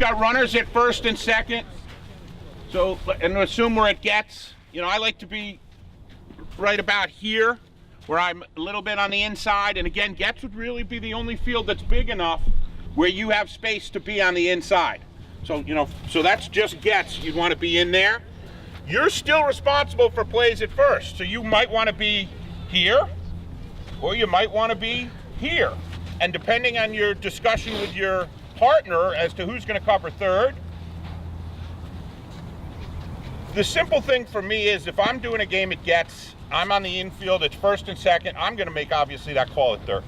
got runners at first and second. So, and assume we're at gets. You know, I like to be right about here, where I'm a little bit on the inside. And again, gets would really be the only field that's big enough where you have space to be on the inside. So, you know, so that's just gets. You'd want to be in there. You're still responsible for plays at first. So you might want to be here, or you might want to be here. And depending on your discussion with your partner as to who's going to cover third, the simple thing for me is if I'm doing a game at gets, I'm on the infield, it's first and second, I'm going to make obviously that call at third.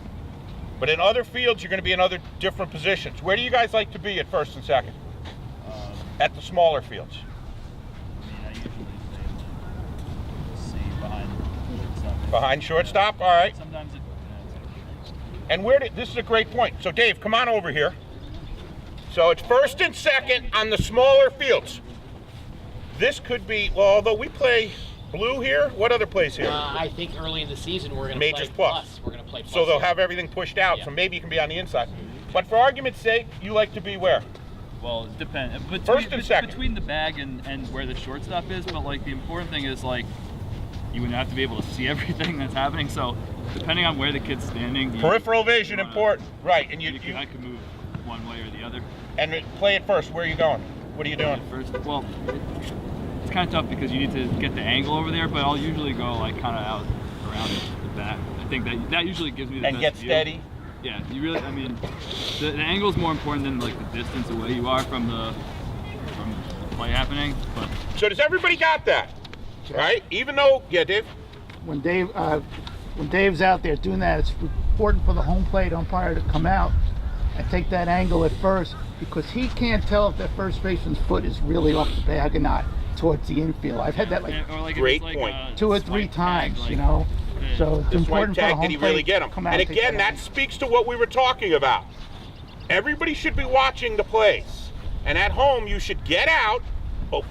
But in other fields, you're going to be in other different positions. Where do you guys like to be at first and second? At the smaller fields. I usually say behind shortstop. Behind shortstop, all right. Sometimes And this is a great point. So Dave, come on over here. So it's first and second on the smaller fields. This could be, well, although we play blue here, what other plays here? I think early in the season we're going to play plus. We're going to play plus. So they'll here. have everything pushed out, Yeah. so maybe you can be on the inside. But for argument's sake, you like to be where? well, it depends. First and second. Between the bag and where the shortstop is, but like the important thing is like you would have to be able to see everything that's happening. So depending on where the kid's standing, Peripheral vision important, right? And I could move one way or the other. And play it first. Where are you going? What are you doing? First, well, it's kind of tough because you need to get the angle over there, but I'll usually go like kind of out around the back. I think that usually gives me the And best get view. steady. Yeah, you really. I mean, the angle is more important than like the distance away you are from the play happening. But So does everybody got that? Right? Even though, yeah, Dave. When Dave's out there doing that, it's important for the home plate umpire to come out and take that angle at first, because he can't tell if that first baseman's foot is really off the bag or not towards the infield. I've had that like Great if it's point. Like 2 or 3 times, like, you know. So it's The swipe important for the tag, home did he plate really get to him? come out And take again, that angle. speaks to what we were talking about. Everybody should be watching the plays. And at home, you should get out,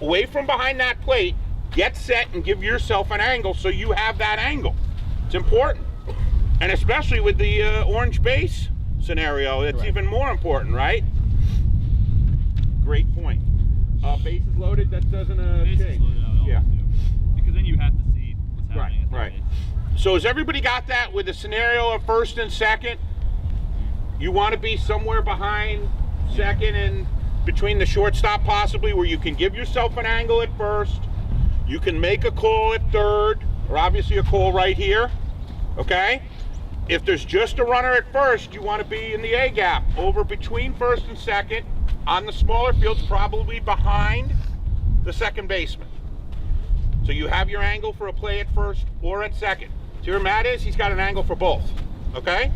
away from behind that plate, get set, and give yourself an angle so you have that angle. It's important. And especially with the orange base scenario, it's even more important, right? Great point. Bases loaded, that doesn't bases change. loaded, I would Yeah. always do. Because then you have to see what's happening. Right. So has everybody got that with the scenario of first and second? You want to be somewhere behind second and between the shortstop possibly, where you can give yourself an angle at first. You can make a call at third, or obviously a call right here, okay? If there's just a runner at first, you want to be in the A gap, over between first and second, on the smaller fields, probably behind the second baseman. So you have your angle for a play at first or at second. See where Matt is? He's got an angle for both, okay?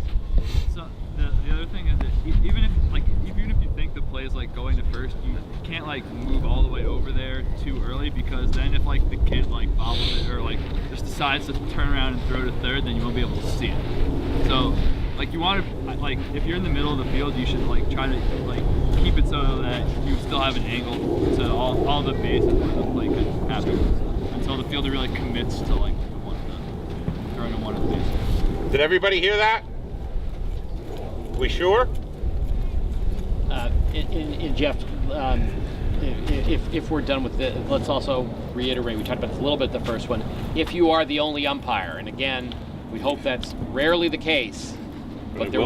So the other thing is that even if you think the play is like going to first, you can't like move all the way over there too early, because then if like the kid like bobbles it or like just decides to turn around and throw to third, then you won't be able to see it. So like you want to like if you're in the middle of the field, you should like try to like keep it so that you still have an angle to all the bases where the play could happen until the fielder really commits to like throwing to one of the bases. Did everybody hear that? We sure? And Jeff, if we're done with this, let's also reiterate, we talked about this a little bit the first one. If you are the only umpire, and again, we hope that's rarely the case, but there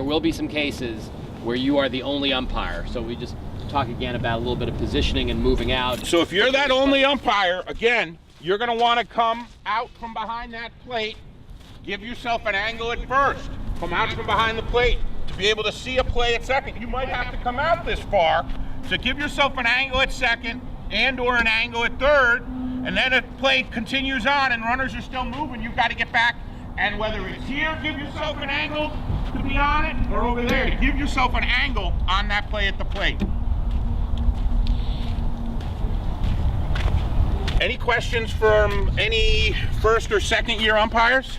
will be some cases where you are the only umpire. So we just talk again about a little bit of positioning and moving out. So if you're that only umpire, again, you're going to want to come out from behind that plate, give yourself an angle at first, come out from behind the plate to be able to see a play at second. You might have to come out this far, so give yourself an angle at second and or an angle at third, and then if play continues on and runners are still moving, you've got to get back, and whether it's here, give yourself an angle to be on it, or over there, to give yourself an angle on that play at the plate. Any questions from any first or second year umpires?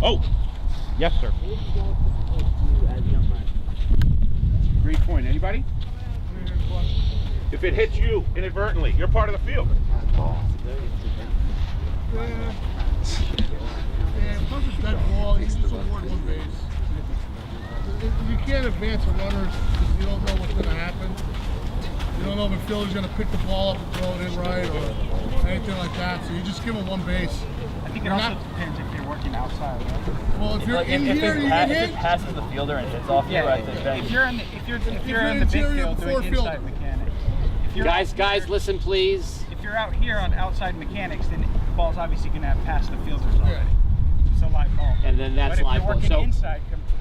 Oh, yes, sir. Great point. Anybody? If it hits you inadvertently, you're part of the field. Plus it's dead ball, you just award one base. you can't advance a runner because you don't know what's going to happen. You don't know if a fielder's going to pick the ball up and throw it in right or anything like that. So you just give them one base. I think it also depends if you're working outside. Right? Well, if you're Like, in if here, you get hit. it passes the fielder and hits off you, I think then If you're in the big interior field before doing fielder. inside mechanics. If you're Guys, listen, please. If you're out here on outside mechanics, then the ball's obviously going to have passed the fielders already. It's a live ball. And then that's but if live you're ball. working So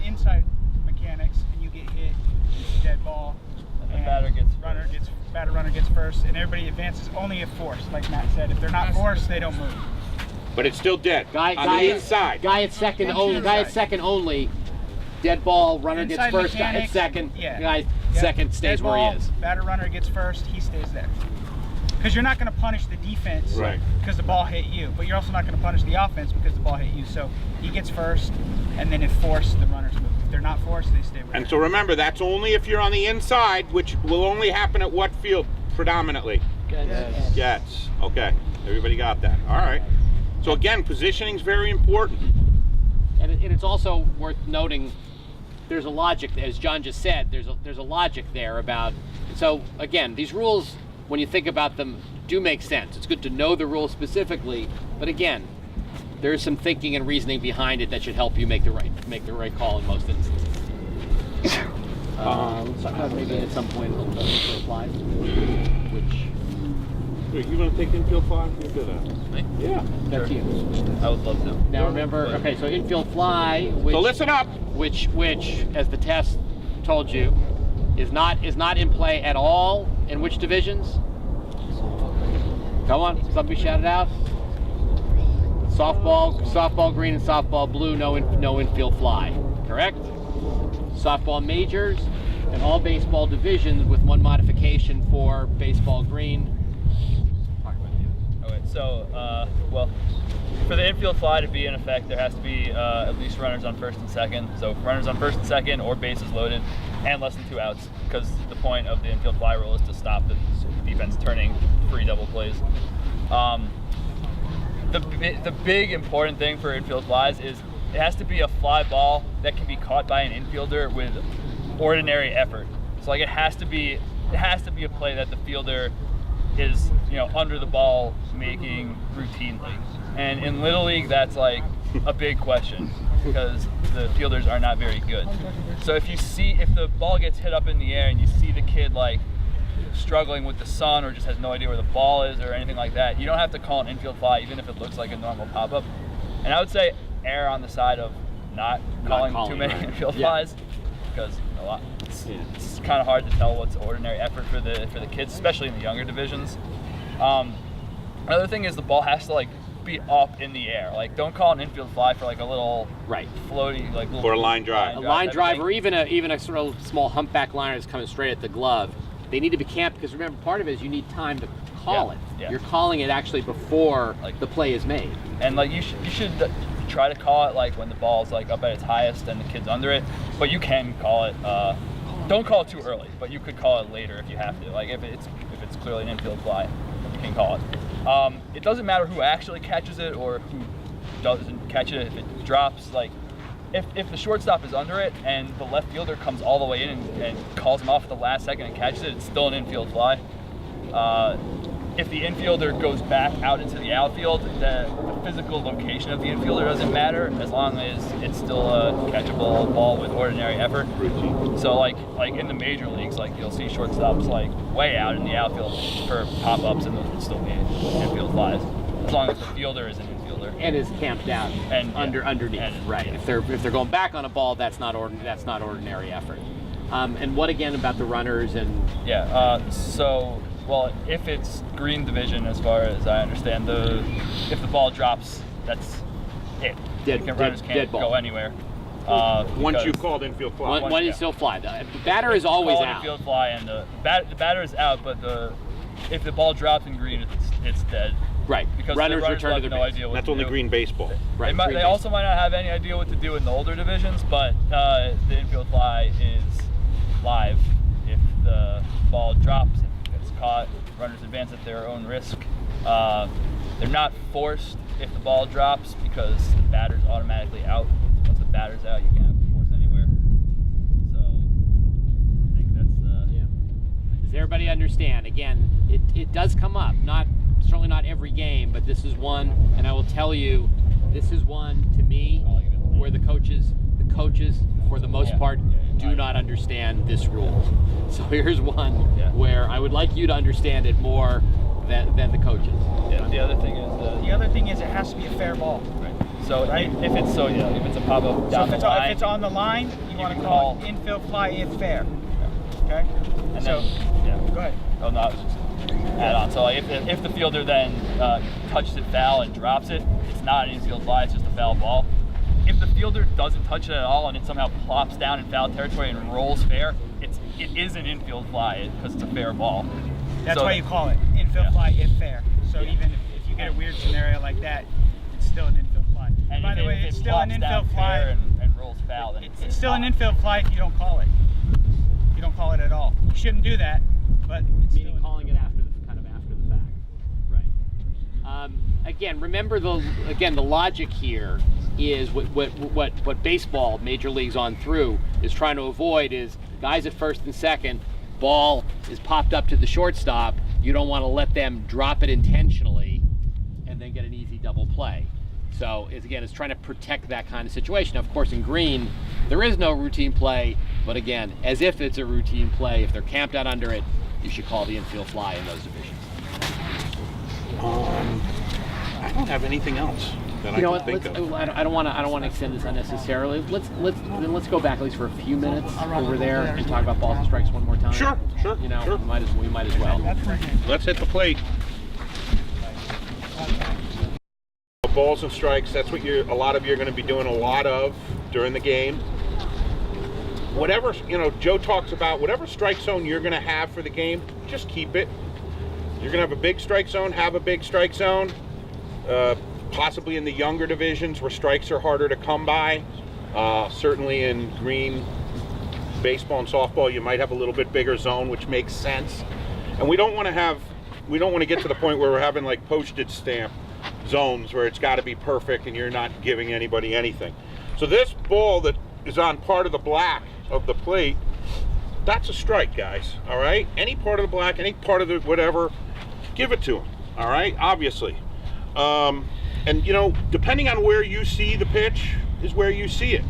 inside mechanics and you get hit, it's a dead ball. the batter runner gets first, and everybody advances only if forced, like Matt said. If they're not forced, they don't move. But it's still dead. guy on the inside. Guy at second only. Guy at second only. Dead ball. Runner gets Inside first. Guy at mechanics, second. yeah. Guy Yep. second stays Dead where ball, he is. Batter runner gets first, he stays there. Because you're not going to punish the defense Right. because the ball hit you, but you're also not going to punish the offense because the ball hit you. So he gets first, and then if forced, the runners move. If they're not forced, they stay where And they so remember, that's only if you're on the inside, which will only happen at what field predominantly? Jets. Okay, everybody got that. All right. So again, positioning is very important. And it's also worth noting, there's a logic, as John just said, there's a logic there about, so again, these rules, when you think about them, do make sense. It's good to know the rules specifically, but again, there's some thinking and reasoning behind it that should help you make the right call in most instances. Let's talk about maybe at some point a little bit of flies, which Wait, you want to take infield fly? You do that. Me? Yeah. that's you. I would love to. Now remember, okay, so infield fly, which So listen up. which, as the test told you, is not in play at all in which divisions? Come on, somebody shout it out. Softball green and softball blue, no infield fly, correct? Softball majors and all baseball divisions with one modification for baseball green. Okay, so, well, for the infield fly to be in effect, there has to be at least runners on first and second. So runners on first and second, or bases loaded, and less than 2 outs, because the point of the infield fly rule is to stop the defense turning free double plays. The big important thing for infield flies is it has to be a fly ball that can be caught by an infielder with ordinary effort. So like it has to be a play that the fielder is, under the ball making routinely. And in Little League, that's like a big question because the fielders are not very good. So if the ball gets hit up in the air and you see the kid like struggling with the sun or just has no idea where the ball is or anything like that, you don't have to call an infield fly even if it looks like a normal pop-up. And I would say err on the side of not calling too many infield flies, because it's kind of hard to tell what's ordinary effort for the kids, especially in the younger divisions. Another thing is the ball has to be up in the air. Like, don't call an infield fly for a little floaty little Or a line drive. A line drive, or even a sort of small humpback liner that's coming straight at the glove. They need to be camped because remember, part of it is you need time to call it. Yeah. You're calling it actually before the play is made. And you should try to call it when the ball's up at its highest and the kid's under it. But you can call it. Don't call it too early, but you could call it later if you have to. If it's clearly an infield fly, you can call it. It doesn't matter who actually catches it or who doesn't catch it. If it drops, if the shortstop is under it and the left fielder comes all the way in and calls him off at the last second and catches it, it's still an infield fly. If the infielder goes back out into the outfield, the physical location of the infielder doesn't matter as long as it's still a catchable ball with ordinary effort. So like in the major leagues, you'll see shortstops way out in the outfield for pop-ups, and those would still be infield flies as long as the fielder is an infielder and is camped out and underneath. And, right. Yeah. If they're going back on a ball, that's not ordinary effort. And what again about the runners and? Yeah. Well, if it's green division, as far as I understand, if the ball drops, that's it. Runners can't go anywhere. Once you called infield fly. One infield fly. The batter is always out. Infield fly, and the batter is out, but if the ball drops in green, it's dead. Right. Because runners return to their no base. idea what That's to only do. green baseball. Right. They also might not have any idea what to do in the older divisions, but the infield fly is live. If the ball drops and gets caught, runners advance at their own risk. They're not forced if the ball drops because the batter's automatically out. Once the batter's out, you can't have a force anywhere. everybody understand, again, it does come up, certainly not every game, but this is one, and I will tell you, this is one, to me, where the coaches, for the most part, do not understand this rule. So here's one where I would like you to understand it more than the coaches. Yeah, the other thing is it has to be a fair ball. right. So Right? if it's if it's a pop up So down if the it's, line, if it's on the line, you want to call it infield fly if fair. Okay? and So, then go ahead. oh no, I was just add on. So like if the fielder then touches it foul and drops it, it's not an infield fly, it's just a foul ball. If the fielder doesn't touch it at all and it somehow plops down in foul territory and rolls fair, it is an infield fly because it's a fair ball. That's So why you call it infield Yeah. fly if fair. So even if you get a weird scenario like that, it's still an infield fly. And By if the way, if it's it still an plops down infield fly. fair and rolls foul, then It's still an infield fly if you don't call it. You don't call it at all. You shouldn't do that, but it's still Meaning an calling it after the fact, right? Again, remember the logic here is what baseball, major leagues on through, is trying to avoid is guys at first and second, ball is popped up to the shortstop. You don't want to let them drop it intentionally and then get an easy double play. So it's trying to protect that kind of situation. Of course, in green, there is no routine play, but again, as if it's a routine play, if they're camped out under it, you should call the infield fly in those divisions. I don't have anything else that I can think of. I don't want to extend this unnecessarily. Let's go back at least for a few minutes over there and talk about balls and strikes one more time. Sure. You know, sure. we might as well. Let's hit the plate. Balls and strikes, that's what a lot of you are going to be doing a lot of during the game. Whatever, Joe talks about, whatever strike zone you're going to have for the game, just keep it. You're going to have a big strike zone, have a big strike zone. Possibly in the younger divisions where strikes are harder to come by. Certainly in green baseball and softball, you might have a little bit bigger zone, which makes sense. And we don't want to get to the point where we're having like postage stamp zones where it's got to be perfect and you're not giving anybody anything. So this ball that is on part of the black of the plate, that's a strike, guys. All right, any part of the black, any part of the whatever, give it to them. All right, obviously. And depending on where you see the pitch is where you see it.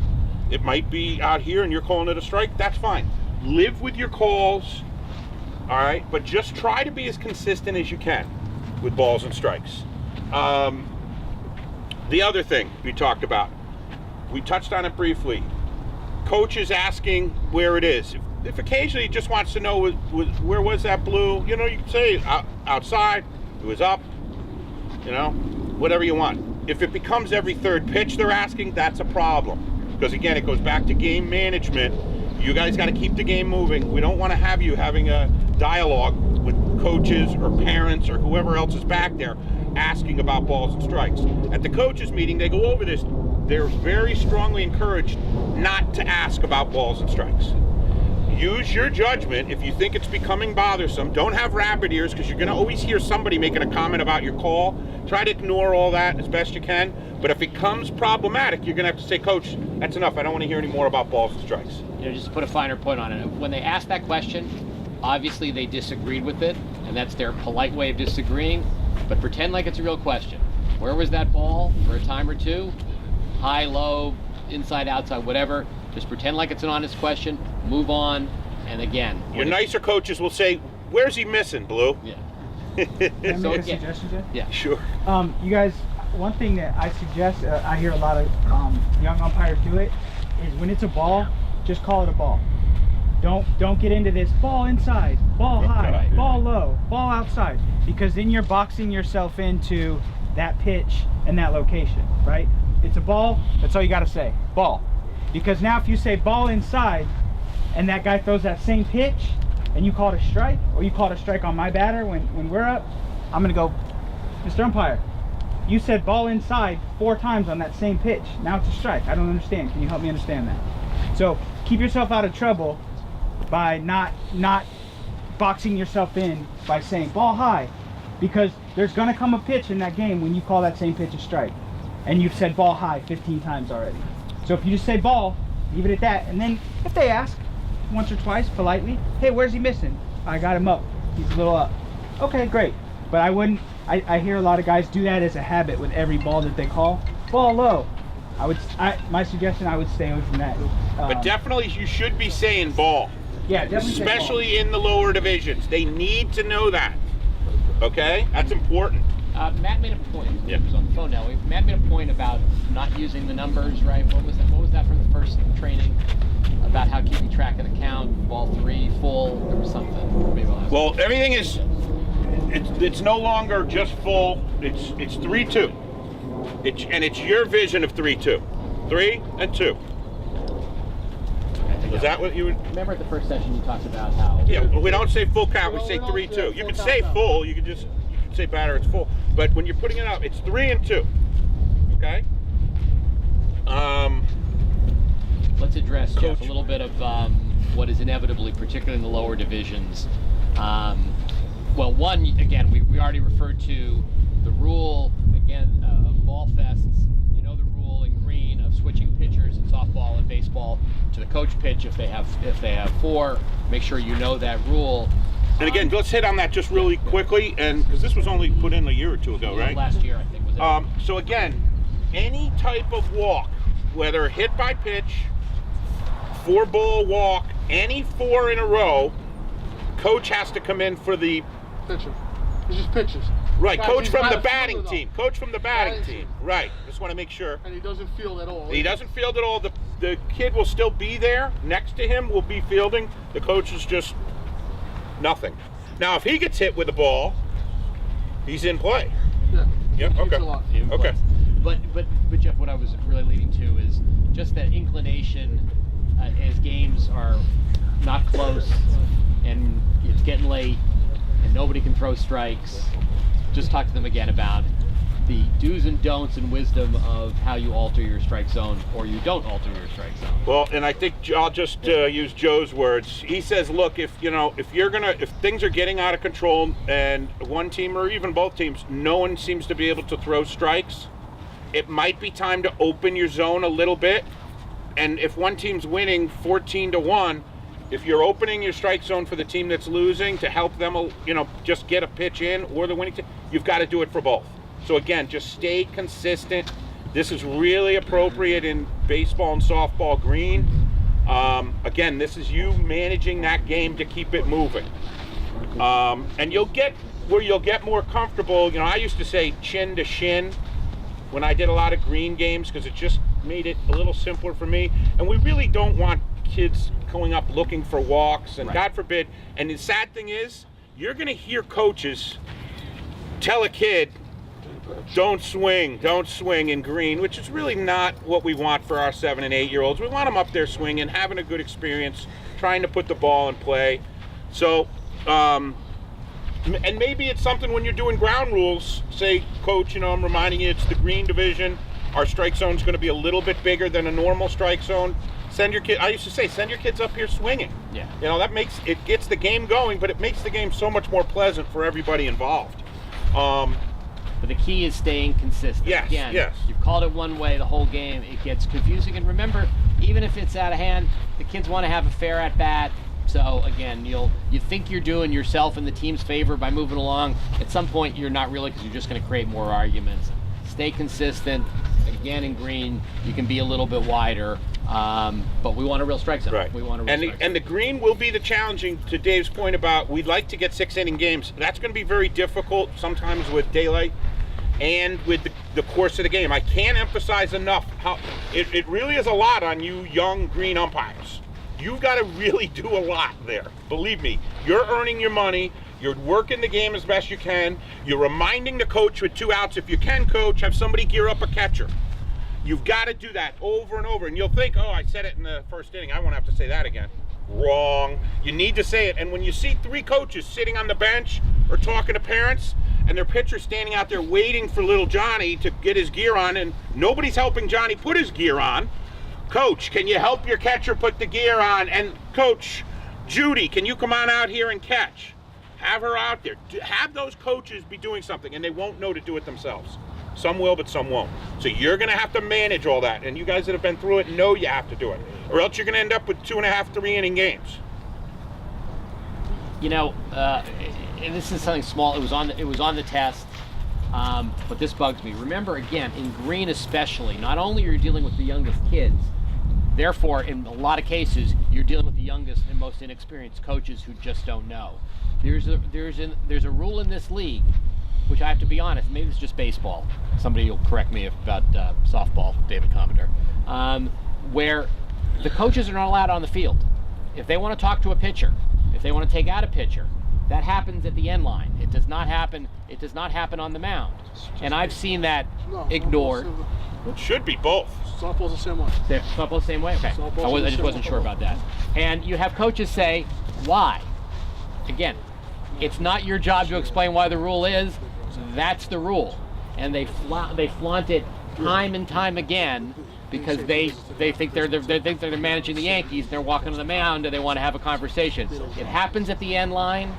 It might be out here and you're calling it a strike, that's fine. Live with your calls, all right, but just try to be as consistent as you can with balls and strikes. The other thing we talked about, we touched on it briefly. Coach is asking where it is. If occasionally he just wants to know where was that blue, you can say outside, it was up, whatever you want. If it becomes every third pitch they're asking, that's a problem. Because again, it goes back to game management. You guys got to keep the game moving. We don't want to have you having a dialogue with coaches or parents or whoever else is back there asking about balls and strikes. At the coaches meeting, they go over this. They're very strongly encouraged not to ask about balls and strikes. Use your judgment. If you think it's becoming bothersome, don't have rabbit ears because you're going to always hear somebody making a comment about your call. Try to ignore all that as best you can. But if it becomes problematic, you're going to have to say, Coach, that's enough. I don't want to hear any more about balls and strikes. Just to put a finer point on it, when they ask that question, obviously they disagreed with it, and that's their polite way of disagreeing, but pretend like it's a real question. Where was that ball for a time or two? High, low, inside, outside, whatever. Just pretend like it's an honest question, move on, and again. Your nicer coaches will say, where's he missing, Blue? Yeah. Can I So make a again- suggestion, Jay? Yeah. Sure. You guys, one thing that I suggest, I hear a lot of young umpires do it, is when it's a ball, just call it a ball. Don't get into this ball inside, ball high, Right. ball low, ball outside, because then you're boxing yourself into that pitch and that location, right? It's a ball, that's all you gotta say, ball. Because now if you say ball inside and that guy throws that same pitch and you call it a strike, or you call it a strike on my batter when we're up, I'm gonna go, Mr. Umpire, you said ball inside 4 times on that same pitch. Now it's a strike. I don't understand. Can you help me understand that? So keep yourself out of trouble by not boxing yourself in by saying ball high, because there's gonna come a pitch in that game when you call that same pitch a strike, and you've said ball high 15 times already. So if you just say ball, leave it at that, and then if they ask once or twice politely, hey, where's he missing? I got him up. He's a little up. Okay, great. But I wouldn't. I hear a lot of guys do that as a habit with every ball that they call. Ball low. My suggestion, I would stay away from that. But definitely you should be saying ball. Yeah, definitely. say ball. Especially in the lower divisions. They need to know that. Okay? That's important. Matt made a point. Yeah. He was on the phone now. Matt made a point about not using the numbers, right? What was that from the first training? About how keeping track of the count, ball 3, full, there was something. Maybe I'll ask Well, everything is, it's no longer just full. It's 3-2. And it's your vision of 3-2. 3 and 2. Is that what you would? Remember at the first session you talked about how... Yeah, we don't say full count, we say we don't 3-2. say You full can count, say no. full, you can say batter, it's full. But when you're putting it up, it's 3 and 2. Okay? Let's address, Jeff, Coach. a little bit of what is inevitably, particularly in the lower divisions. Well, one, again, we already referred to the rule, again, of ball fests. You know the rule in green of switching pitchers in softball and baseball to the coach pitch if they have 4. Make sure you know that rule. And again, let's hit on that just really quickly, and because this was only put in a year or two ago, right? Last year, I think, was it? So again, any type of walk, whether hit by pitch, 4-ball walk, any 4 in a row, coach has to come in for the Pitcher. He just pitches. right. Guys, Coach he's from not the a batting fielder, though. team. Coach from the batting Batting team. team. Right. Just want to make sure. And he doesn't field at all. He doesn't field at all. The kid will still be there. Next to him will be fielding. The coach is just nothing. Now, if he gets hit with the ball, he's in play. Yeah. Yep. Keeps Okay. a lot. Okay. But Jeff, what I was really leading to is just that inclination as games are not close and it's getting late and nobody can throw strikes. Just talk to them again about the do's and don'ts and wisdom of how you alter your strike zone or you don't alter your strike zone. Well, and I think I'll just use Joe's words. He says, "Look, if things are getting out of control, and one team or even both teams, no one seems to be able to throw strikes, it might be time to open your zone a little bit. And if one team's winning 14-1, if you're opening your strike zone for the team that's losing to help them, just get a pitch in or the winning team, you've got to do it for both. So again, just stay consistent. This is really appropriate in baseball and softball green. Again, this is you managing that game to keep it moving. And you'll get more comfortable. I used to say chin to shin when I did a lot of green games because it just made it a little simpler for me. And we really don't want kids going up looking for walks, and Right. God forbid. And the sad thing is, you're going to hear coaches tell a kid, don't swing in green, which is really not what we want for our 7 and 8-year-olds. We want them up there swinging, having a good experience, trying to put the ball in play. So, and maybe it's something when you're doing ground rules, say, coach, I'm reminding you it's the green division. Our strike zone is going to be a little bit bigger than a normal strike zone. I used to say, send your kids up here swinging. Yeah. It gets the game going, but it makes the game so much more pleasant for everybody involved. But the key is staying consistent. Yes, Again, yes. You've called it one way the whole game, it gets confusing. And remember, even if it's out of hand, the kids want to have a fair at bat. So again, you think you're doing yourself and the team's favor by moving along. At some point, you're not really, because you're just going to create more arguments. Stay consistent. Again, in green, you can be a little bit wider, but we want a real strike zone. Right. We want a real strike zone. And the green will be the challenging, to Dave's point about we'd like to get 6-inning games. That's going to be very difficult sometimes with daylight and with the course of the game. I can't emphasize enough how it really is a lot on you young green umpires. You've got to really do a lot there. Believe me, you're earning your money. You're working the game as best you can. You're reminding the coach with 2 outs, if you can, coach, have somebody gear up a catcher. You've got to do that over and over. And you'll think, oh, I said it in the first inning. I won't have to say that again. Wrong. You need to say it. And when you see 3 coaches sitting on the bench or talking to parents and their pitcher standing out there waiting for little Johnny to get his gear on and nobody's helping Johnny put his gear on, coach, can you help your catcher put the gear on? And coach, Judy, can you come on out here and catch? Have her out there. Have those coaches be doing something, and they won't know to do it themselves. Some will, but some won't. So you're going to have to manage all that, and you guys that have been through it know you have to do it, or else you're going to end up with 2.5, 3-inning games. And this is something small. It was on the test, but this bugs me. Remember, again, in green especially, not only are you dealing with the youngest kids, therefore, in a lot of cases, you're dealing with the youngest and most inexperienced coaches who just don't know. There's a rule in this league, which I have to be honest, maybe it's just baseball. Somebody will correct me about softball, David Commodore, where the coaches are not allowed on the field. If they want to talk to a pitcher, if they want to take out a pitcher, that happens at the end line. It does not happen. It does not happen on the mound. And I've seen that ignored. It should be both. Softball's the same way. Softball's the same way? Okay. I just wasn't sure about that. And you have coaches say, why? Again, it's not your job to explain why the rule is. That's the rule. And they flaunt it time and time again because they think they're managing the Yankees. They're walking to the mound and they want to have a conversation. It happens at the end line.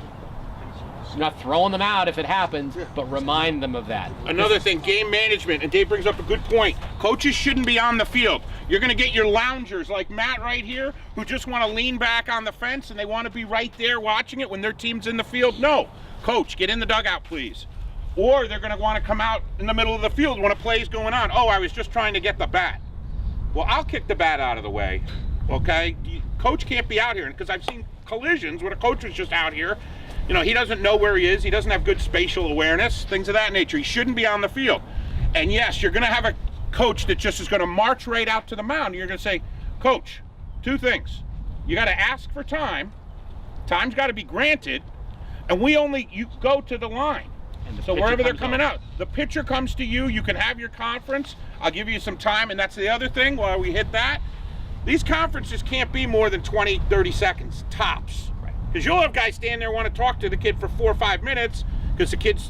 You're not throwing them out if it happens, but remind them of that. Another thing, game management, and Dave brings up a good point. Coaches shouldn't be on the field. You're going to get your loungers like Matt right here who just want to lean back on the fence and they want to be right there watching it when their team's in the field. No. Coach, get in the dugout, please. Or they're going to want to come out in the middle of the field when a play's going on. Oh, I was just trying to get the bat. Well, I'll kick the bat out of the way, okay? Coach can't be out here, because I've seen collisions where the coach was just out here. He doesn't know where he is. He doesn't have good spatial awareness, things of that nature. He shouldn't be on the field. And yes, you're going to have a coach that just is going to march right out to the mound. You're going to say, Coach, two things. You got to ask for time. Time's got to be granted. And you go to the line. So wherever they're coming out, the pitcher comes to you. You can have your conference. I'll give you some time. And that's the other thing while we hit that. These conferences can't be more than 20, 30 seconds, tops. Because you'll have guys stand there want to talk to the kid for 4 or 5 minutes because the kid's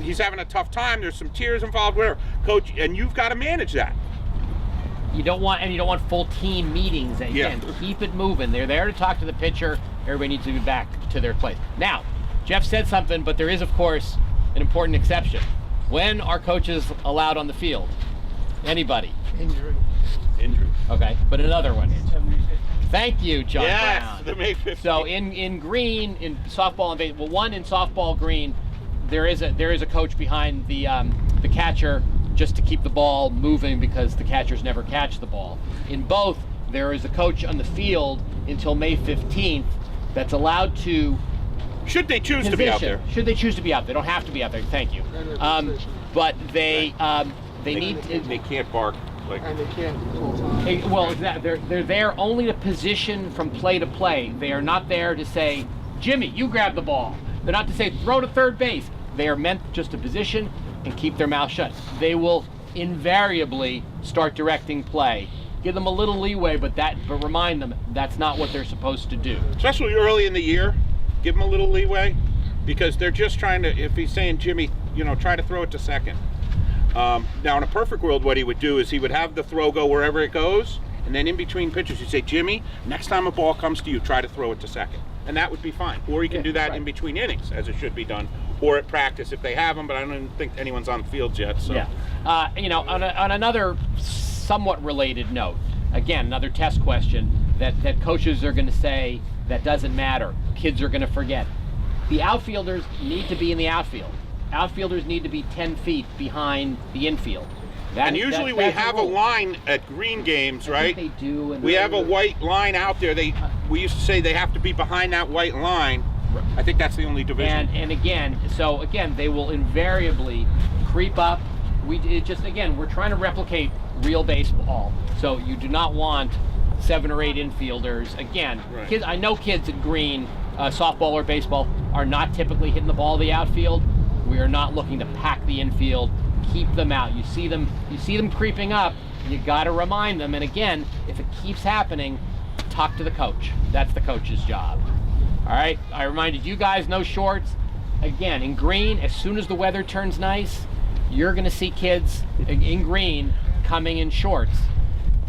he's having a tough time. There's some tears involved, whatever. Coach, and you've got to manage that. You don't want full team meetings. Again, keep it moving. They're there to talk to the pitcher. Everybody needs to be back to their place. Now, Jeff said something, but there is, of course, an important exception. When are coaches allowed on the field? Anybody? Injury. Okay, but another one. Thank you, John Brown. The May 15th. So in green, in softball and baseball, in softball green, there is a coach behind the catcher just to keep the ball moving because the catchers never catch the ball. In both, there is a coach on the field until May 15th that's allowed to. Should they choose to be out there? Should they choose to be out there? They don't have to be out there. Thank you. But they need to. They can't bark. And they can't full time. Well, they're there only to position from play to play. They are not there to say, Jimmy, you grab the ball. They're not to say, throw to third base. They are meant just to position and keep their mouth shut. They will invariably start directing play. Give them a little leeway, but remind them that's not what they're supposed to do. Especially early in the year, give them a little leeway because they're just trying to, if he's saying, Jimmy, try to throw it to second. Now, in a perfect world, what he would do is he would have the throw go wherever it goes, and then in between pitches, he'd say, Jimmy, next time a ball comes to you, try to throw it to second. And that would be fine. Or he can do that in between innings, as it should be done, or at practice if they have them, but I don't even think anyone's on the field yet. So. Yeah. On another somewhat related note, again, another test question that coaches are going to say that doesn't matter. Kids are going to forget. The outfielders need to be in the outfield. Outfielders need to be 10 feet behind the infield. And usually we have a line at green games, right? They do. We have a white line out there. We used to say they have to be behind that white line. I think that's the only division. And again, they will invariably creep up. We're trying to replicate real baseball. So you do not want 7 or 8 infielders. Again, kids. I know kids in green, softball or baseball, are not typically hitting the ball to the outfield. We are not looking to pack the infield, keep them out. You see them creeping up, you got to remind them. And again, if it keeps happening, talk to the coach. That's the coach's job. All right, I reminded you guys, no shorts. Again, in green, as soon as the weather turns nice, you're going to see kids in green coming in shorts.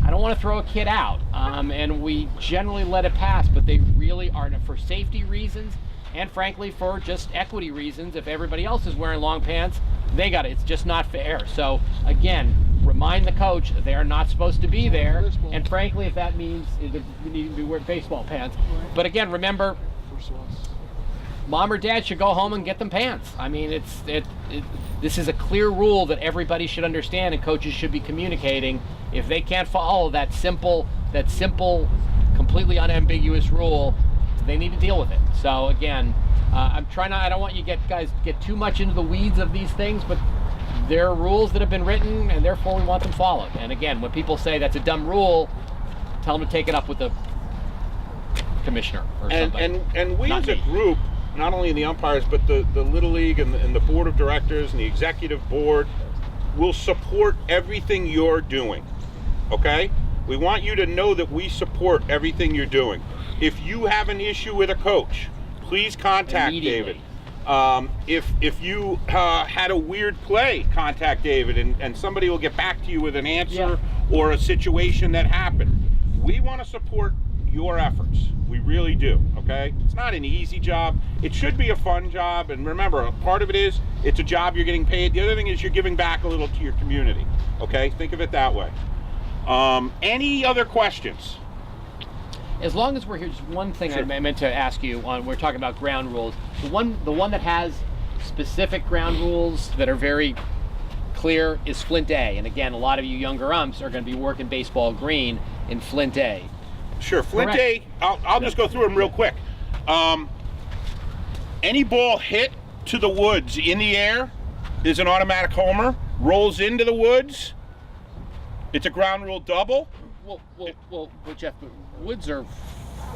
I don't want to throw a kid out, and we generally let it pass, but they really are, for safety reasons, and frankly for just equity reasons. If everybody else is wearing long pants, it's just not fair. So again, remind the coach they are not supposed to be there, and frankly, if that means you need to be wearing baseball pants. But again, remember, mom or dad should go home and get them pants. I mean, this is a clear rule that everybody should understand, and coaches should be communicating. If they can't follow that simple, completely unambiguous rule, they need to deal with it. So again, I don't want you guys get too much into the weeds of these things, but there are rules that have been written, and therefore we want them followed. And again, when people say that's a dumb rule, tell them to take it up with the commissioner or something. And we as a group, not only the umpires, but the Little League and the board of directors and the executive board will support everything you're doing, okay? We want you to know that we support everything you're doing. If you have an issue with a coach, please contact David. If you had a weird play, contact David, and somebody will get back to you with an answer or a situation that happened. We want to support your efforts. We really do, okay? It's not an easy job. It should be a fun job, and remember, a part of it is it's a job you're getting paid. The other thing is you're giving back a little to your community, okay? Think of it that way. Any other questions? As long as we're here, just one thing I meant to ask you on, we're talking about ground rules. The one that has specific ground rules that are very clear is Flint A. And again, a lot of you younger umps are going to be working baseball green in Flint A. Sure, Flint A, I'll just go through them real quick. Any ball hit to the woods in the air is an automatic homer. Rolls into the woods, it's a ground rule double. Well, Jeff, woods are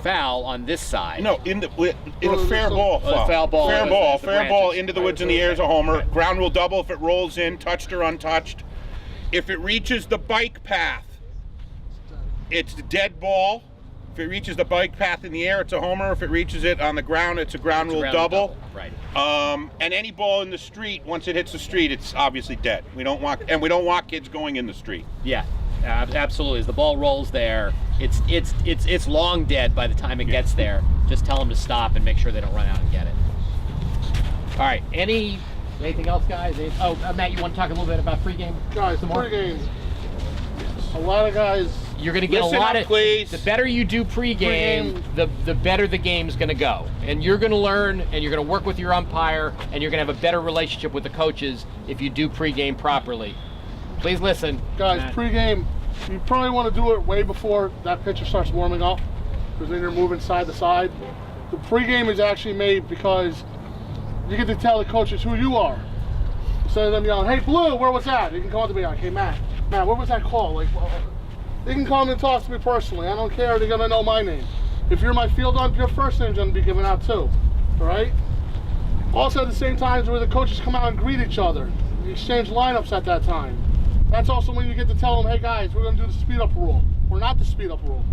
foul on this side. No, in a fair ball. Foul ball. Fair ball into the woods in the air is a homer. Ground rule double if it rolls in, touched or untouched. If it reaches the bike path, it's a dead ball. If it reaches the bike path in the air, it's a homer. If it reaches it on the ground, it's a ground rule double. Right. And any ball in the street, once it hits the street, it's obviously dead. We don't want kids going in the street. Yeah, absolutely. As the ball rolls there, it's long dead by the time it gets there. Just tell them to stop and make sure they don't run out and get it. All right. Anything else, guys? Matt, you want to talk a little bit about pregame? Guys, pregame. A lot of guys. You're going to get a lot of. Please. The better you do pregame, the better the game's going to go, and you're going to learn, and you're going to work with your umpire, and you're going to have a better relationship with the coaches if you do pregame properly. Please listen, guys. Matt. Pregame, you probably want to do it way before that pitcher starts warming up, because then you're moving side to side. The pregame is actually made because you get to tell the coaches who you are. Instead of them yelling, "Hey, Blue, where was that?" You can come up to me like, "Hey, Matt, where was that call?" Like, they can come and talk to me personally. I don't care. They're gonna know my name. If you're my field ump, your first name's gonna be given out too. All right. Also, at the same time, where the coaches come out and greet each other, you exchange lineups at that time. That's also when you get to tell them, "Hey guys, we're gonna do the speed up rule." Or not the speed up rule.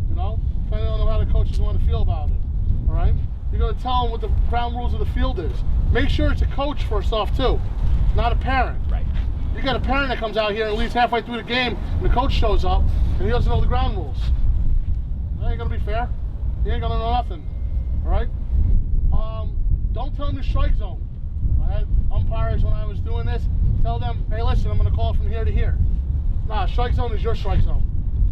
You know, depending on how the coaches want to feel about it. All right. You're gonna tell them what the ground rules of the field is. Make sure it's a coach first off too, not a parent. Right. You got a parent that comes out here and leaves halfway through the game, and the coach shows up, and he doesn't know the ground rules. That ain't gonna be fair. He ain't gonna know nothing. All right. Don't tell him the strike zone. I had umpires when I was doing this. Tell them, "Hey, listen, I'm gonna call from here to here." Nah, strike zone is your strike zone.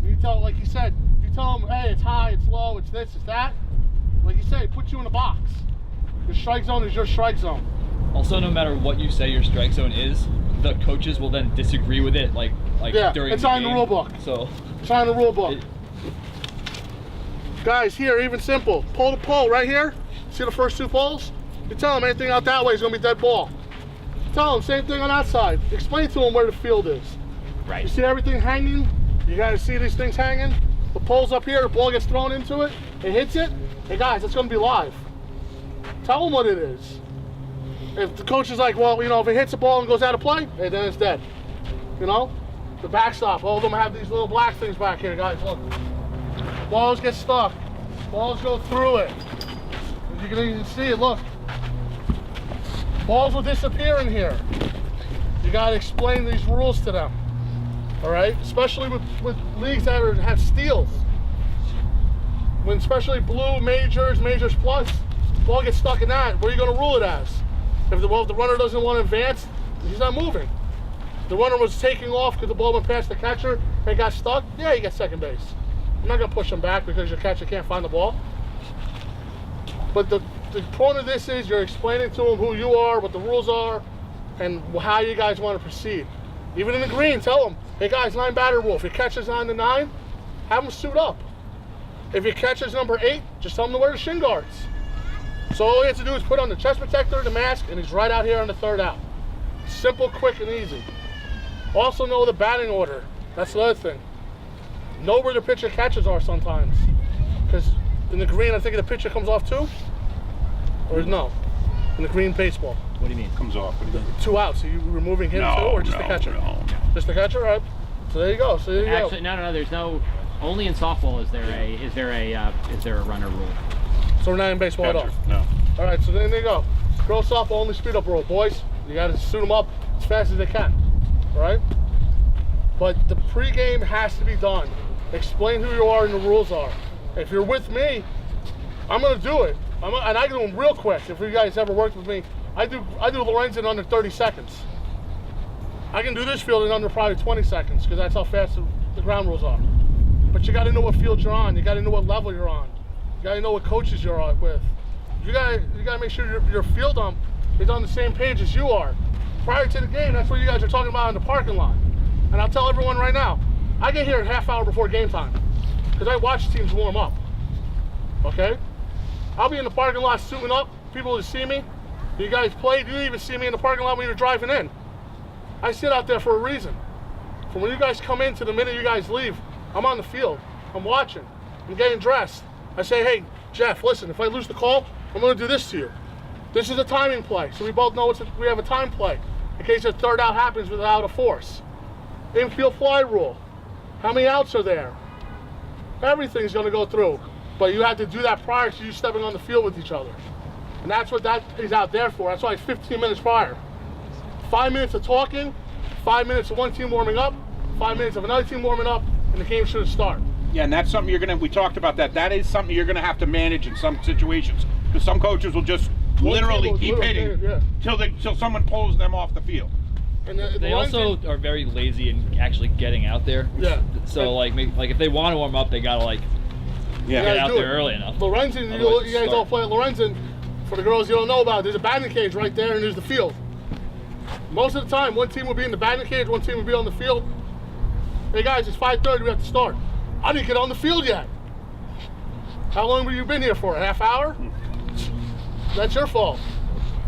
And you tell, like he said, you tell them, "Hey, it's high, it's low, it's this, it's that." Like you say, it puts you in a box. Your strike zone is your strike zone. Also, no matter what you say your strike zone is, the coaches will then disagree with it, like during it's the on game. the rule book. So it's on the rule book. Guys, here, even simple. Pull the pole right here. See the first two poles? You tell them anything out that way is going to be dead ball. Tell them same thing on that side. Explain to them where the field is. Right. You see everything hanging? You got to see these things hanging? The pole's up here, the ball gets thrown into it, it hits it. Hey guys, it's going to be live. Tell them what it is. If the coach is like, well, you know, if it hits the ball and goes out of play, hey, then it's dead. You know? The backstop, all of them have these little black things back here, guys, look. Balls get stuck. Balls go through it. As you can even see it, look. Balls will disappear in here. You gotta explain these rules to them. All right? Especially with leagues that have steals. When especially blue, majors plus, ball gets stuck in that, what are you gonna rule it as? If the runner doesn't want to advance, he's not moving. The runner was taking off because the ball went past the catcher and got stuck, yeah, you get second base. I'm not gonna push him back because your catcher can't find the ball. But the point of this is you're explaining to them who you are, what the rules are, and how you guys want to proceed. Even in the green, tell them, hey guys, 9 batter rule. If your catcher's on the 9, have them suit up. If your catcher's number 8, just tell them to wear the shin guards. So all he has to do is put on the chest protector, the mask, and he's right out here on the 3rd out. Simple, quick, and easy. Also know the batting order. That's the other thing. Know where the pitcher catches are sometimes. Because in the green, I think the pitcher comes off 2. Or no? In the green baseball. What do you mean? Comes off. 2 outs. So you removing him too, or just the catcher? No. Just the catcher, all right. So there you go. So there you Actually, go. no. There's no. Only in softball is there a runner rule. So we're not in baseball at all. No. All right. So there you go. Girls softball only speed up rule, boys. You got to suit them up as fast as they can. All right. But the pregame has to be done. Explain who you are and the rules are. If you're with me, I'm gonna do it. And I do them real quick. If you guys ever worked with me, I do Lorenz in under 30 seconds. I can do this field in under probably 20 seconds because that's how fast the ground rules are. But you got to know what field you're on. You got to know what level you're on. You got to know what coaches you're with. You got to make sure your field ump is on the same page as you are. Prior to the game, that's what you guys are talking about in the parking lot. And I'll tell everyone right now, I get here a half hour before game time because I watch teams warm up. Okay? I'll be in the parking lot suiting up. People will see me. You guys play. You didn't even see me in the parking lot when you were driving in. I sit out there for a reason. From when you guys come in to the minute you guys leave, I'm on the field. I'm watching. I'm getting dressed. I say, hey, Jeff, listen, if I lose the call, I'm going to do this to you. This is a timing play, so we both know we have a time play in case a 3rd out happens without a force. Infield fly rule. How many outs are there? Everything's going to go through. But you have to do that prior to you stepping on the field with each other. And that's what that is out there for. That's why it's 15 minutes prior. 5 minutes of talking, 5 minutes of one team warming up, 5 minutes of another team warming up, and the game should start. Yeah, and that's something we talked about that. That is something you're gonna have to manage in some situations. Because some coaches will just literally keep hitting till someone pulls them off the field. And They also are very lazy in actually getting out there. Yeah. So like if they want to warm up, they gotta get out there early enough. Lorenzen, you guys all play at Lorenzen. For the girls you don't know about, there's a batting cage right there and there's the field. Most of the time, one team will be in the batting cage, one team will be on the field. Hey guys, it's 5:30, we have to start. I didn't get on the field yet. How long have you been here for, a half hour? That's your fault.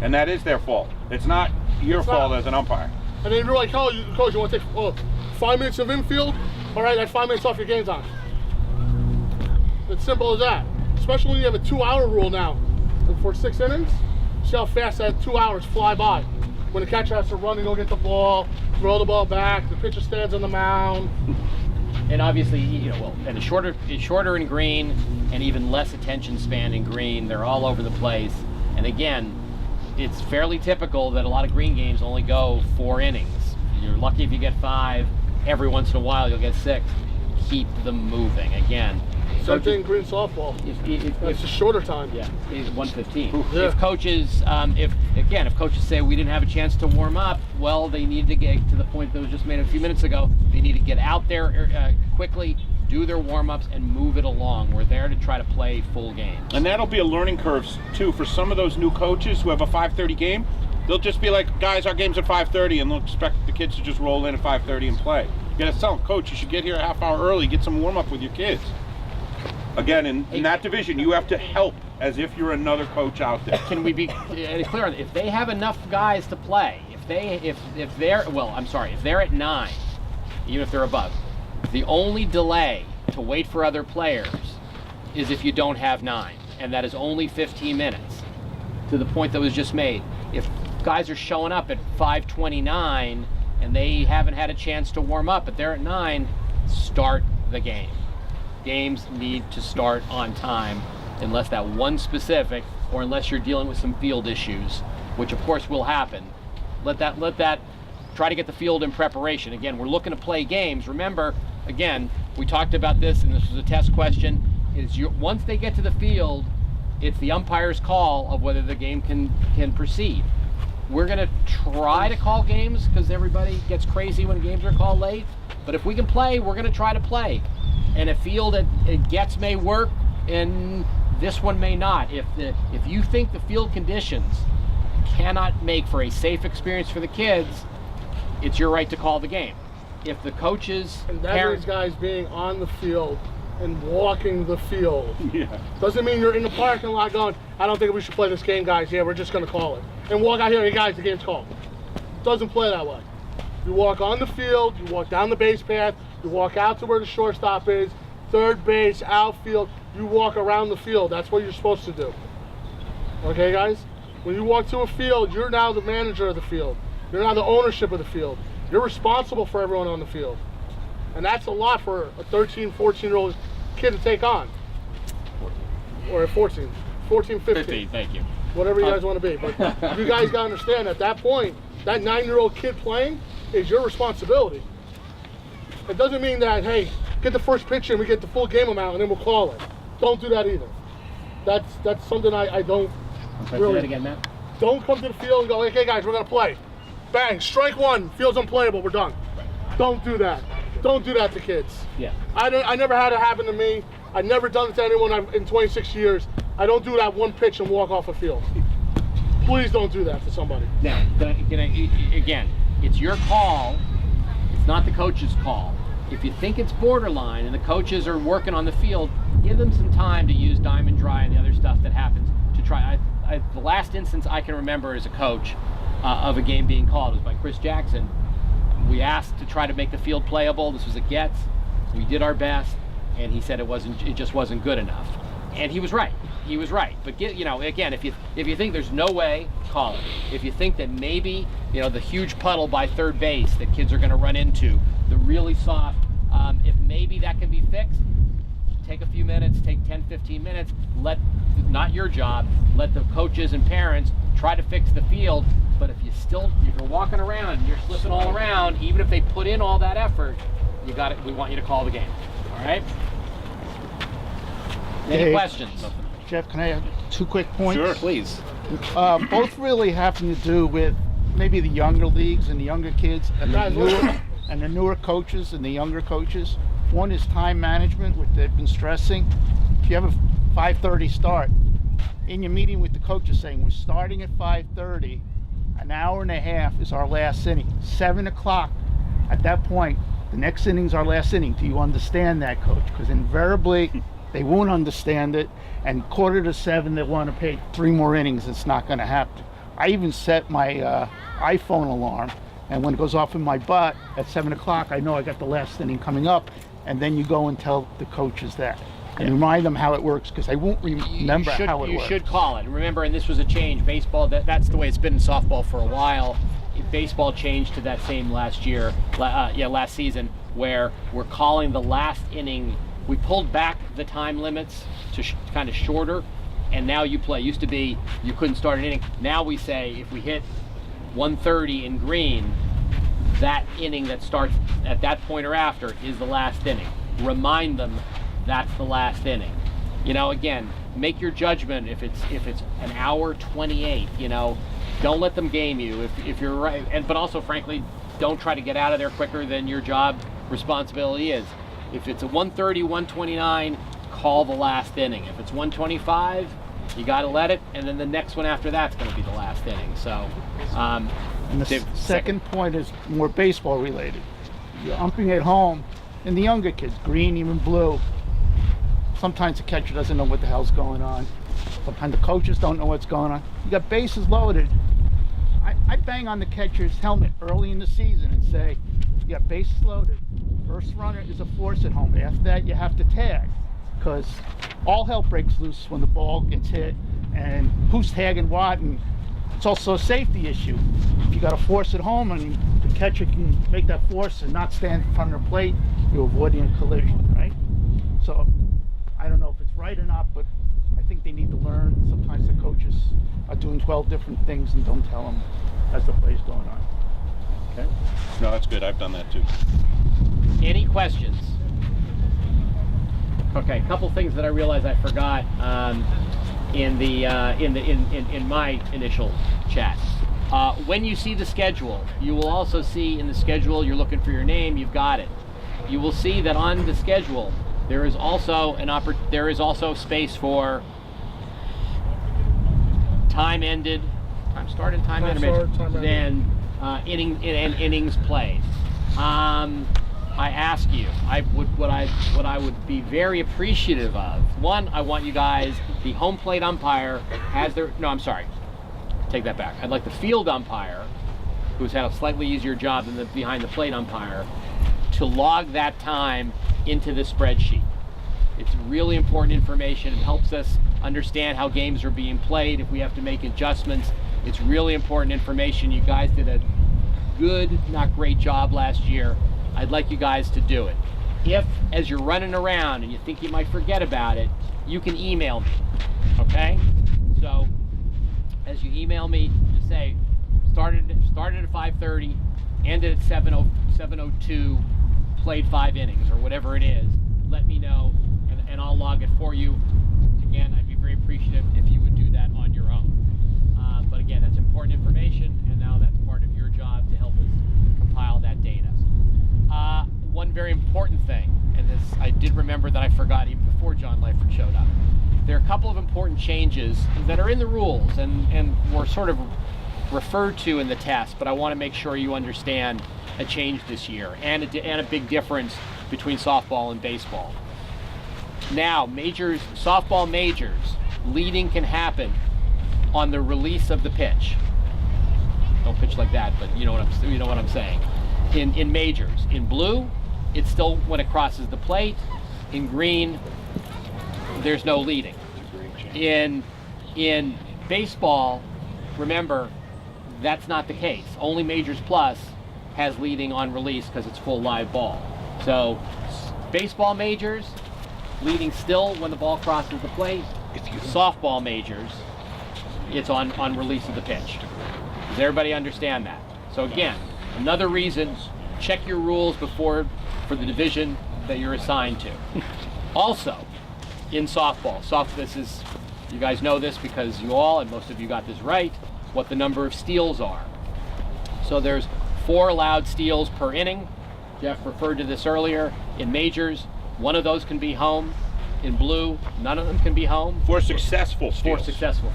And that is their fault. It's not your fault as an umpire. And then you're like, oh, coach, you want to take 5 minutes of infield? All right, that's 5 minutes off your game time. It's simple as that. Especially when you have a 2-hour rule now. For 6 innings, see how fast that 2 hours fly by. When the catcher has to run and go get the ball, throw the ball back, the pitcher stands on the mound. And obviously, and it's shorter in green, and even less attention span in green. They're all over the place. And again, it's fairly typical that a lot of green games only go 4 innings. You're lucky if you get 5. Every once in a while, you'll get 6. Keep them moving. Again. Same thing green softball. It's a shorter time. Yeah, 1:15. Yeah. If coaches, if coaches say we didn't have a chance to warm up, well, they need to get to the point that was just made a few minutes ago. They need to get out there quickly, do their warm-ups, and move it along. We're there to try to play full games. And that'll be a learning curve too for some of those new coaches who have a 5:30 game. They'll just be like, guys, our game's at 5:30, and they'll expect the kids to just roll in at 5:30 and play. You gotta tell them, coach, you should get here a half hour early, get some warm-up with your kids. Again, in that division, you have to help as if you're another coach out there. Can we be clear on that? If they have enough guys to play, if they're at 9, even if they're above, the only delay to wait for other players is if you don't have 9, and that is only 15 minutes. To the point that was just made, if guys are showing up at 5:29 and they haven't had a chance to warm up, but they're at 9, start the game. Games need to start on time unless that one specific, or unless you're dealing with some field issues, which of course will happen. Let that try to get the field in preparation. Again, we're looking to play games. Remember, again, we talked about this, and this was a test question, once they get to the field, it's the umpire's call of whether the game can proceed. We're going to try to call games because everybody gets crazy when games are called late, but if we can play, we're going to try to play. And a field that it gets may work, and This one may not. If you think the field conditions cannot make for a safe experience for the kids, it's your right to call the game. If the coaches, And that means guys being on the field and walking the field. Doesn't mean you're in the parking lot going, I don't think we should play this game, guys. Yeah, we're just going to call it. And walk out here, hey guys, the game's called. Doesn't play that way. You walk on the field, you walk down the base path, you walk out to where the shortstop is, third base, outfield, you walk around the field. That's what you're supposed to do. Okay, guys? When you walk to a field, you're now the manager of the field. You're now the ownership of the field. You're responsible for everyone on the field. And that's a lot for a 13, 14-year-old kid to take on. Or a 14, 15. 15, thank you. Whatever you guys want to be. But you guys got to understand, at that point, that 9-year-old kid playing is your responsibility. It doesn't mean that, hey, get the first pitch and we get the full game amount and then we'll call it. Don't do that either. That's something I don't really. Say that again, Matt. Don't come to the field and go, okay guys, we're going to play. Bang, strike one, field's unplayable, we're done. Don't do that. Don't do that to kids. Yeah. I never had it happen to me. I've never done it to anyone in 26 years. I don't do that one pitch and walk off a field. Please don't do that to somebody. Now, again, it's your call. It's not the coach's call. If you think it's borderline and the coaches are working on the field, give them some time to use diamond dry and the other stuff that happens to try. The last instance I can remember as a coach of a game being called was by Chris Jackson. We asked to try to make the field playable. This was a Getz. We did our best, and he said it just wasn't good enough. And he was right. He was right. But again, if you think there's no way, call it. If you think that maybe the huge puddle by third base that kids are going to run into, the really soft, if maybe that can be fixed, take a few minutes, take 10, 15 minutes. Not your job. Let the coaches and parents try to fix the field. But if you're walking around and you're slipping all around, even if they put in all that effort, you got it. We want you to call the game. All right. Any questions? Jeff, can I have 2 quick points? Sure. Please. Both really having to do with maybe the younger leagues and the younger kids and the newer coaches and the younger coaches. One is time management, which they've been stressing. If you have a 5:30 start, in your meeting with the coaches saying we're starting at 5:30, an hour and a half is our last inning. 7 o'clock, at that point, the next inning's our last inning. Do you understand that, coach? Because invariably, they won't understand it, and 6:45 they want to pay 3 more innings. It's not going to happen. I even set my iPhone alarm, and when it goes off in my butt at 7 o'clock, I know I got the last inning coming up, and then you go and tell the coaches that. And remind them how it works, because I won't remember how it works. You should call it. And remember, and this was a change. Baseball, that's the way it's been in softball for a while. Baseball changed to that same last season, where we're calling the last inning. We pulled back the time limits to kind of shorter, and now you play. Used to be you couldn't start an inning. Now we say if we hit 1:30 in green, that inning that starts at that point or after is the last inning. Remind them that's the last inning. Again, make your judgment. If it's an hour 28, don't let them game you if you're right. But also, frankly, don't try to get out of there quicker than your job responsibility is. If it's a 1:30, 1:29, call the last inning. If it's 1:25, you got to let it, and then the next one after that's going to be the last inning. So, and the second point is more baseball related. You're umping at home, and the younger kids, green, even blue. Sometimes the catcher doesn't know what the hell's going on. Sometimes the coaches don't know what's going on. You got bases loaded. I bang on the catcher's helmet early in the season and say, you got bases loaded. First runner is a force at home. After that, you have to tag, because all hell breaks loose when the ball gets hit, and who's tagging what, and it's also a safety issue. If you got a force at home and the catcher can make that force and not stand in front of the plate, you're avoiding a collision, right? So I don't know if it's right or not, but I think they need to learn. Sometimes the coaches are doing 12 different things and don't tell them as the play's going on. Okay. No, that's good. I've done that too. Any questions? Okay, a couple things that I realized I forgot in my initial chat. When you see the schedule, you will also see in the schedule, you're looking for your name, you've got it. You will see that on the schedule there is also space for time ended, time started, time ended, started, time ended. then innings played. I ask you, what I would be very appreciative of. One, I want you guys, the home plate umpire has their, no, I'm sorry, take that back. I'd like the field umpire, who's had a slightly easier job than the behind the plate umpire, to log that time into the spreadsheet. It's really important information. It helps us understand how games are being played, if we have to make adjustments. It's really important information. You guys did a good, not great job last year. I'd like you guys to do it. If, as you're running around and you think you might forget about it, you can email me, okay? So, as you email me, just say, started at 5:30, ended at 7:02, played 5 innings, or whatever it is. Let me know, and I'll log it for you. Again, I'd be very appreciative if you would do that on your own. But again, that's important information, and now that's part of your job to help us compile that data. One very important thing, and this I did remember that I forgot even before John Leifert showed up. There are a couple of important changes that are in the rules and were sort of referred to in the test, but I want to make sure you understand a change this year and a big difference between softball and baseball. Now, softball majors, leading can happen on the release of the pitch. Don't pitch like that, but you know what I'm saying. In majors, in blue, it's still when it crosses the plate. In green, there's no leading. In baseball, remember, that's not the case. Only Majors Plus has leading on release because it's full live ball. So baseball majors, leading still when the ball crosses the plate. Softball majors, it's on release of the pitch. Does everybody understand that? So again, another reason, check your rules for the division that you're assigned to. Also, in softball, you guys know this because you all, and most of you got this right, what the number of steals are. So there's 4 allowed steals per inning. Jeff referred to this earlier. In majors, 1 of those can be home. In blue, none of them can be home. For successful steals.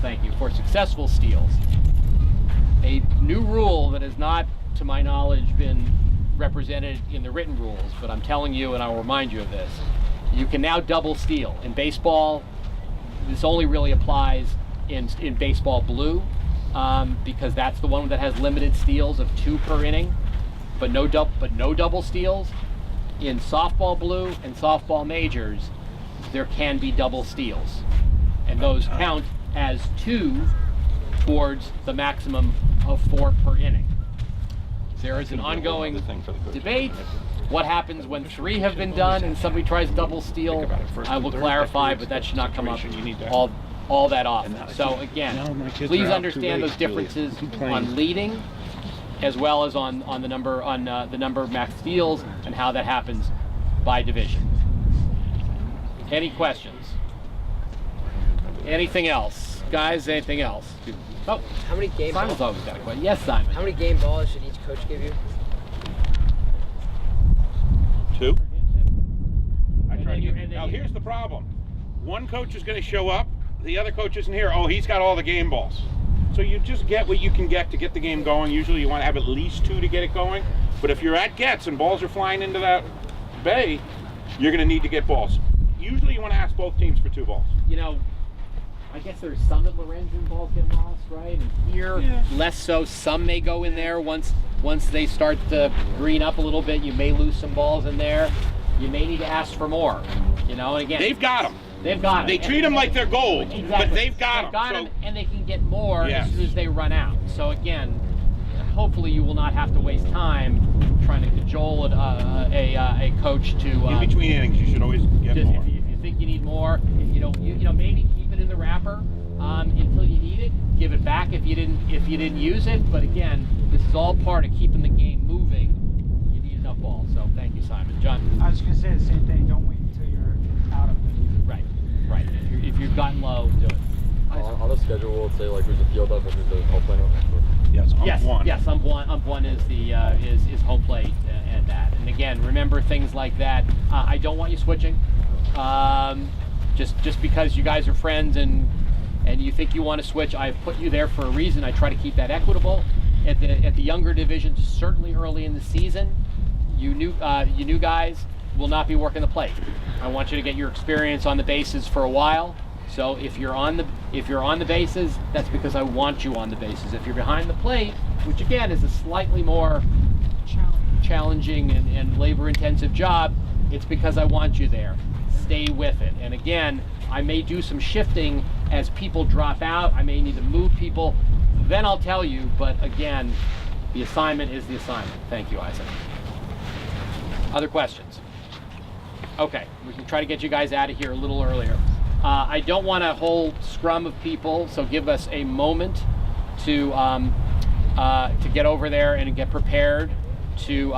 Thank you. For successful steals. A new rule that has not, to my knowledge, been represented in the written rules, but I'm telling you, and I'll remind you of this, you can now double steal. In baseball, this only really applies in baseball blue, because that's the one that has limited steals of 2 per inning, but no double steals. In softball blue and softball majors, there can be double steals, and those count as 2 towards the maximum of 4 per inning. There is an ongoing debate. What happens when 3 have been done and somebody tries double steal? I will clarify, but that should not come up all that often. So again, please understand those differences on leading, as well as on the number of max steals and how that happens by division. Any questions? Anything else, guys? Anything else? Oh, how many game Simon's always got a question. Yes, Simon. How many game balls should each coach give you? 2. I try to get. Now here's the problem. One coach is going to show up. The other coach isn't here. Oh, he's got all the game balls. So you just get what you can get to get the game going. Usually you want to have at least 2 to get it going. But if you're at gets and balls are flying into that bay, you're going to need to get balls. Usually you want to ask both teams for 2 balls. You know, I guess there's some at Lorenzen balls get lost, right? And here, less so. Some may go in there once they start to green up a little bit. You may lose some balls in there. You may need to ask for more. You know, and again, they've got them. They've got them. They treat them like they're gold, exactly. But they've got them, and they can get more as soon as they run out. So again, hopefully you will not have to waste time trying to cajole a coach to. In between innings, you should always get more. If you think you need more, if you don't, you know, maybe keep it in the wrapper until you need it. Give it back if you didn't use it. But again, this is all part of keeping the game moving. You need enough balls. So thank you, Simon. John. I was going to say the same thing. Don't wait until you're out of it. Right. If you've gotten low, do it. On the schedule, we'll say like who's the field up and who's the home plate. Yes, ump one is the is home plate and that. And again, remember things like that. I don't want you switching. Just because you guys are friends and and you think you want to switch, I've put you there for a reason. I try to keep that equitable. At the younger divisions, certainly early in the season, you new guys will not be working the plate. I want you to get your experience on the bases for a while. So if you're on the bases, that's because I want you on the bases. If you're behind the plate, which again is a slightly more challenging and labor-intensive job, it's because I want you there. Stay with it. And again, I may do some shifting as people drop out. I may need to move people. Then I'll tell you. But again, the assignment is the assignment. Thank you, Isaac. Other questions? Okay, we can try to get you guys out of here a little earlier. I don't want a whole scrum of people, so give us a moment to get over there and get prepared to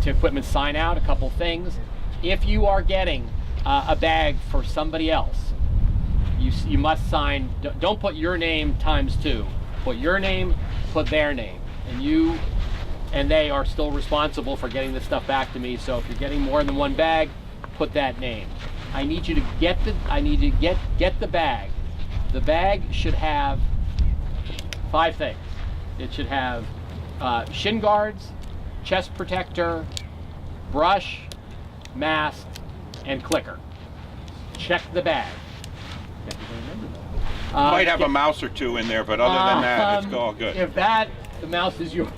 equipment sign out. A couple things. If you are getting a bag for somebody else, you must sign. Don't put your name ×2. Put your name, put their name, and you and they are still responsible for getting this stuff back to me. So if you're getting more than one bag, put that name. I need you to get the bag. The bag should have 5 things. It should have shin guards, chest protector, brush, mask, and clicker. Check the bag. Might have a mouse or two in there, but other than that, it's all good. If the mouse is yours.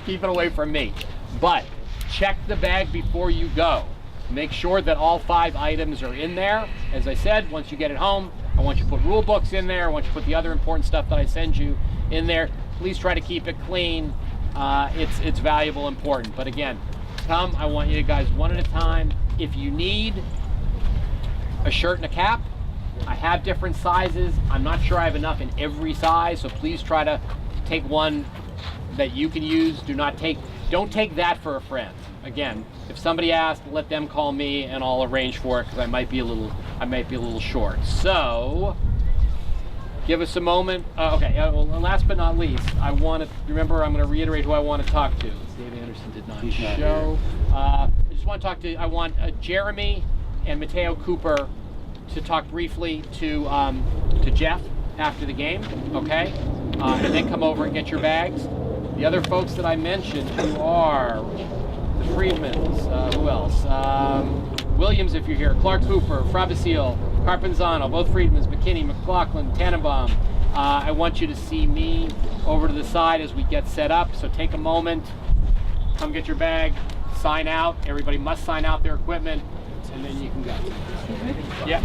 Keep it away from me. But check the bag before you go. Make sure that all 5 items are in there. As I said, once you get it home, I want you to put rule books in there. I want you to put the other important stuff that I send you in there. Please try to keep it clean. It's valuable, important. But again, come, I want you guys one at a time. If you need a shirt and a cap, I have different sizes. I'm not sure I have enough in every size, so please try to take one that you can use. Don't take that for a friend. Again, if somebody asks, let them call me and I'll arrange for it because I might be a little short. So give us a moment. Okay, well, last but not least, I'm going to reiterate who I want to talk to. Dave Anderson did not show. I just want to talk to, I want Jeremy and Mateo Cooper to talk briefly to Jeff after the game, okay? And then come over and get your bags. The other folks that I mentioned who are the Friedmans, who else? Williams, if you're here, Clark Cooper, Frabasile, Carpenzano, both Friedmans, McKinney, McLaughlin, Tannenbaum. I want you to see me over to the side as we get set up, so take a moment, come get your bag, sign out. Everybody must sign out their equipment, and then you can go. Yeah.